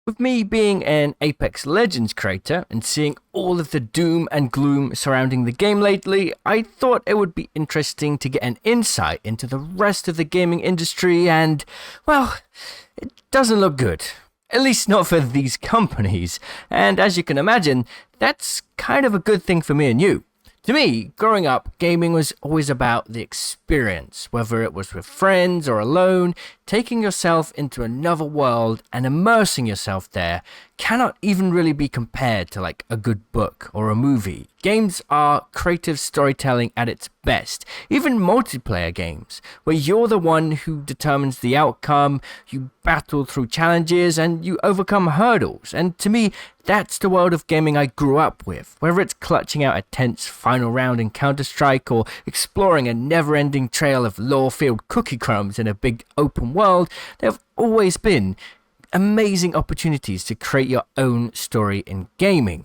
With me being an Apex Legends creator and seeing all of the doom and gloom surrounding the game lately, I thought it would be interesting to get an insight into the rest of the gaming industry and, well, it doesn't look good. At least not for these companies. And as you can imagine, that's kind of a good thing for me and you. To me, growing up, gaming was always about the experience, whether it was with friends or alone. Taking yourself into another world and immersing yourself there cannot even really be compared to like a good book or a movie. Games are creative storytelling at its best, even multiplayer games, where you're the one who determines the outcome, you battle through challenges, and you overcome hurdles. And to me, that's the world of gaming I grew up with, whether it's clutching out a tense final round in Counter-Strike or exploring a never-ending trail of lore-filled cookie crumbs in a big open world. There have always been amazing opportunities to create your own story in gaming.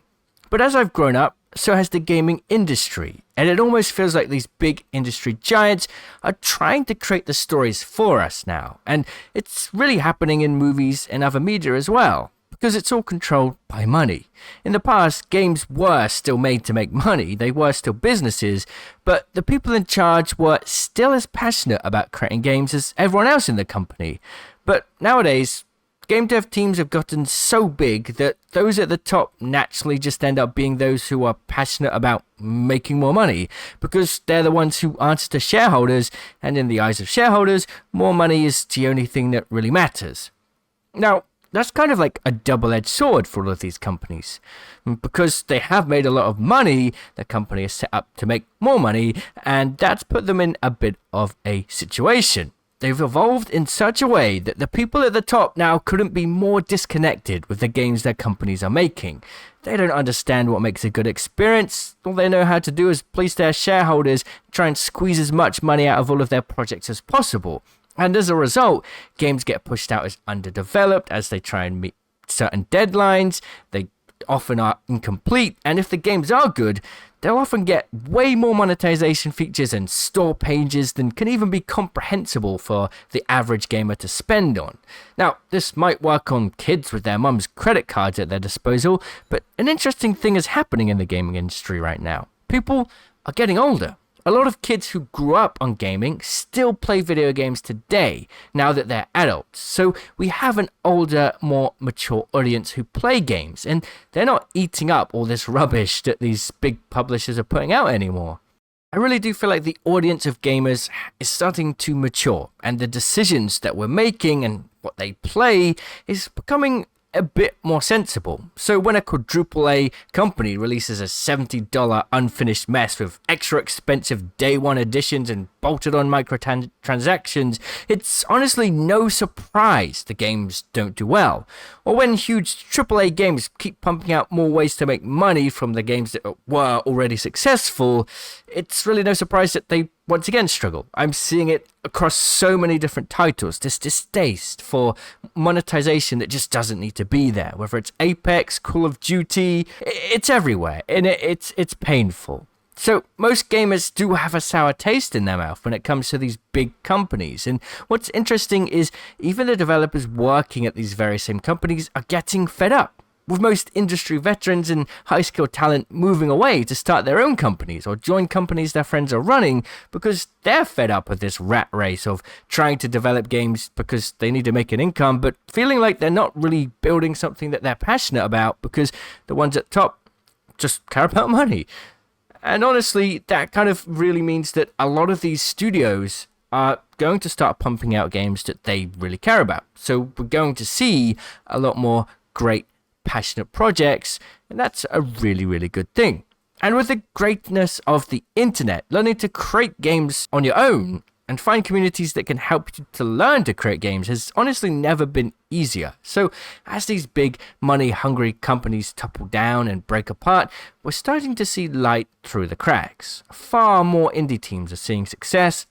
But as I've grown up, so has the gaming industry, and it almost feels like these big industry giants are trying to create the stories for us now, and it's really happening in movies and other media as well, because it's all controlled by money. In the past, games were still made to make money, they were still businesses, but the people in charge were still as passionate about creating games as everyone else in the company. But nowadays, game dev teams have gotten so big that those at the top naturally just end up being those who are passionate about making more money, because they're the ones who answer to shareholders, and in the eyes of shareholders, more money is the only thing that really matters. Now, that's kind of like a double-edged sword for all of these companies. Because they have made a lot of money, the company is set up to make more money, and that's put them in a bit of a situation. They've evolved in such a way that the people at the top now couldn't be more disconnected with the games their companies are making. They don't understand what makes a good experience. All they know how to do is please their shareholders, try and squeeze as much money out of all of their projects as possible. And as a result, games get pushed out as underdeveloped as they try and meet certain deadlines. They often are incomplete, and if the games are good, they'll often get way more monetization features and store pages than can even be comprehensible for the average gamer to spend on. Now, this might work on kids with their mum's credit cards at their disposal, but an interesting thing is happening in the gaming industry right now. People are getting older. A lot of kids who grew up on gaming still play video games today, now that they're adults. So we have an older, more mature audience who play games, and they're not eating up all this rubbish that these big publishers are putting out anymore. I really do feel like the audience of gamers is starting to mature, and the decisions that we're making and what they play is becoming a bit more sensible. So when a quadruple A company releases a $70 unfinished mess with extra expensive day one editions and bolted on microtransactions, it's honestly no surprise the games don't do well. Or when huge AAA games keep pumping out more ways to make money from the games that were already successful, it's really no surprise that they once again struggle. I'm seeing it across so many different titles, this distaste for monetization that just doesn't need to be there. Whether it's Apex, Call of Duty, it's everywhere, and it's painful. So most gamers do have a sour taste in their mouth when it comes to these big companies. And what's interesting is even the developers working at these very same companies are getting fed up, with most industry veterans and high-skilled talent moving away to start their own companies or join companies their friends are running because they're fed up with this rat race of trying to develop games because they need to make an income, but feeling like they're not really building something that they're passionate about because the ones at top just care about money. And honestly, that kind of really means that a lot of these studios are going to start pumping out games that they really care about. So we're going to see a lot more great passionate projects, and that's a really, really good thing. And with the greatness of the internet, learning to create games on your own and find communities that can help you to learn to create games has honestly never been easier. So as these big money-hungry companies topple down and break apart, we're starting to see light through the cracks. Far more indie teams are seeing success,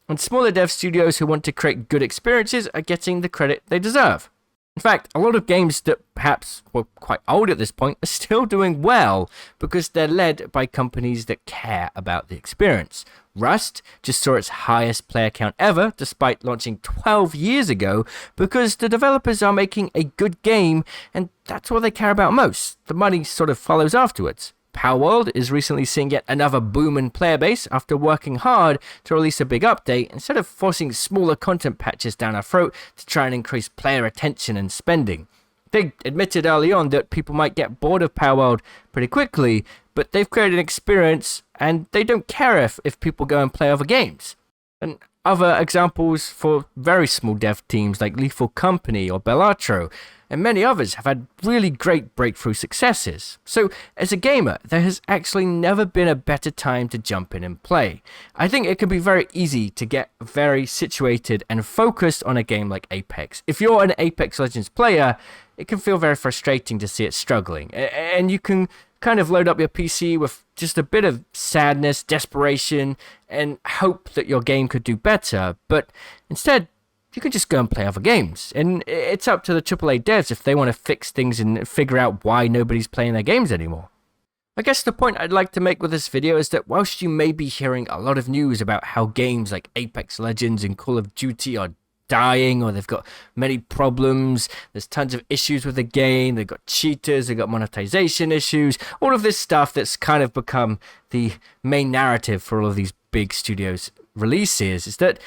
and smaller dev studios who want to create good experiences are getting the credit they deserve. In fact, a lot of games that perhaps were quite old at this point are still doing well because they're led by companies that care about the experience, Rust just saw its highest player count ever, despite launching 12 years ago, because the developers are making a good game, and that's what they care about most. The money sort of follows afterwards. Palworld is recently seeing yet another boom in player base after working hard to release a big update instead of forcing smaller content patches down our throat to try and increase player attention and spending. They admitted early on that people might get bored of Palworld pretty quickly, but they've created an experience and they don't care if people go and play other games. And other examples for very small dev teams like Lethal Company or Bellatro, and many others have had really great breakthrough successes. So as a gamer, there has actually never been a better time to jump in and play. I think it can be very easy to get very situated and focused on a game like Apex. If you're an Apex Legends player, it can feel very frustrating to see it struggling, and you can kind of load up your PC with just a bit of sadness, desperation, and hope that your game could do better, but instead, you can just go and play other games, and it's up to the AAA devs if they want to fix things and figure out why nobody's playing their games anymore. I guess the point I'd like to make with this video is that whilst you may be hearing a lot of news about how games like Apex Legends and Call of Duty are dying, or they've got many problems, there's tons of issues with the game, they've got cheaters, they've got monetization issues, all of this stuff that's kind of become the main narrative for all of these big studios releases, is that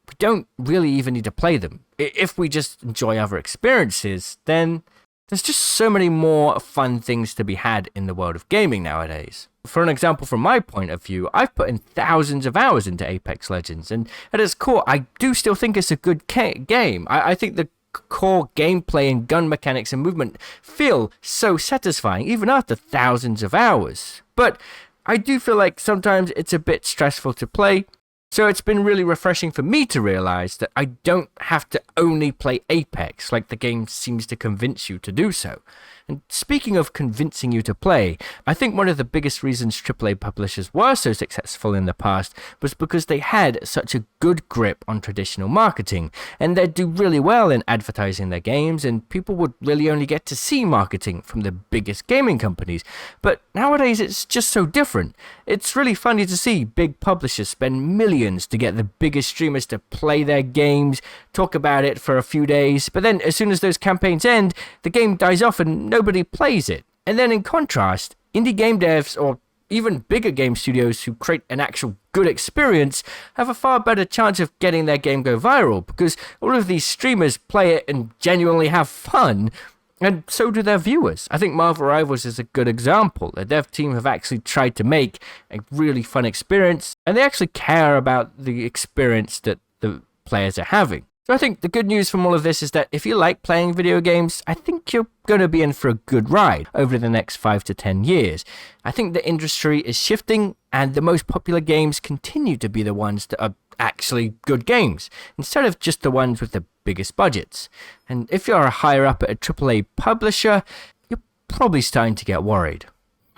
we don't really even need to play them. If we just enjoy other experiences, then there's just so many more fun things to be had in the world of gaming nowadays. For an example, from my point of view, I've put in thousands of hours into Apex Legends, and at its core, I do still think it's a good game. I think the core gameplay and gun mechanics and movement feel so satisfying, even after thousands of hours. But I do feel like sometimes it's a bit stressful to play, so it's been really refreshing for me to realize that I don't have to only play Apex like the game seems to convince you to do so. And speaking of convincing you to play, I think one of the biggest reasons AAA publishers were so successful in the past was because they had such a good grip on traditional marketing, and they'd do really well in advertising their games, and people would really only get to see marketing from the biggest gaming companies. But nowadays it's just so different. It's really funny to see big publishers spend millions to get the biggest streamers to play their games, talk about it for a few days, but then as soon as those campaigns end, the game dies off and nobody plays it. And then in contrast, indie game devs or even bigger game studios who create an actual good experience have a far better chance of getting their game go viral, because all of these streamers play it and genuinely have fun, and so do their viewers. I think Marvel Rivals is a good example. The dev team have actually tried to make a really fun experience, and they actually care about the experience that the players are having. So I think the good news from all of this is that if you like playing video games, I think you're going to be in for a good ride over the next 5 to 10 years. I think the industry is shifting, and the most popular games continue to be the ones that are actually good games, instead of just the ones with the biggest budgets. And if you're higher up at a AAA publisher, you're probably starting to get worried.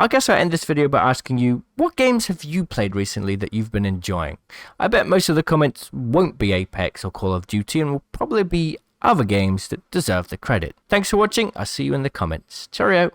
I guess I'll end this video by asking you, what games have you played recently that you've been enjoying? I bet most of the comments won't be Apex or Call of Duty, and will probably be other games that deserve the credit. Thanks for watching, I'll see you in the comments. Cheerio!